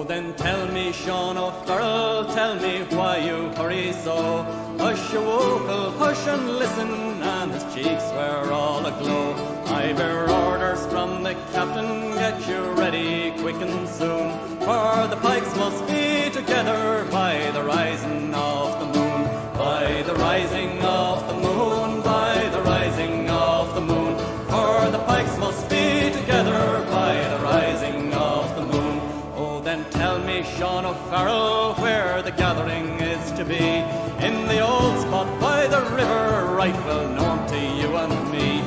then tell me, Sean O'Farrell, tell me why you hurry so. Hush, you wokel, hush and listen, and his cheeks were all aglow. I bear orders from the captain, get you ready quick and soon, for the pikes must be together by the rising of the moon. By the rising of the moon, by the rising of the moon, for the pikes must be together by the rising of the moon. Oh, then tell me, Sean O'Farrell, where the gathering is to be. In the old spot by the river, right well known to you and me.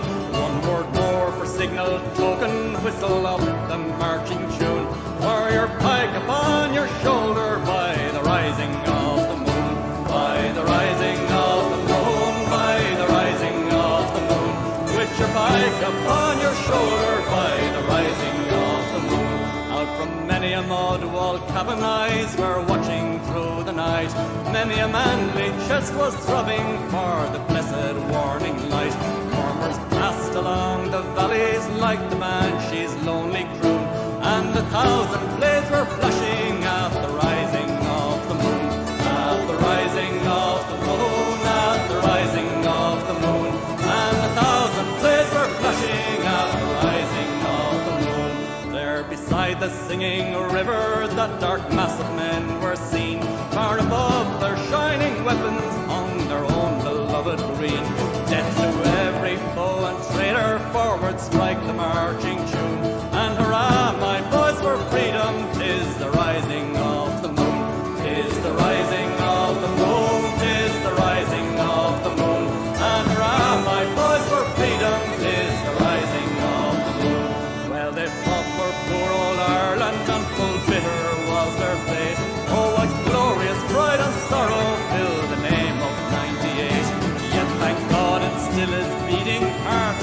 One word more for signal token, whistle up the marching tune, for your pike upon your shoulder by the rising of the moon. By the rising of the moon, by the rising of the moon, with your pike upon your shoulder by the rising of the moon. Out from many a mud wall cabin eyes were watching through the night. Many a manly chest was throbbing for the blessed warning light. Murmurs passed along the valleys like the banshee's lonely croon, and 1,000 blades were flashing at the rising of the moon. At the rising of the moon, at the rising of the moon, and 1,000 blades were flashing at the rising of the moon. There beside the singing river, that dark mass of men were seen. Far above their shining weapons hung their own beloved green. Death to every foe and traitor, forward strike the marching tune, and hurrah, my boys, for freedom! 'Tis the rising of the moon, 'tis the rising of the moon, 'tis the rising of the moon, and hurrah, my boys, for freedom! 'Tis the rising of the moon. Well, they fought for poor old Ireland, and full bitter was their fate. Oh, what glorious pride and sorrow filled the name of '98. Yet thank God it still is beating heart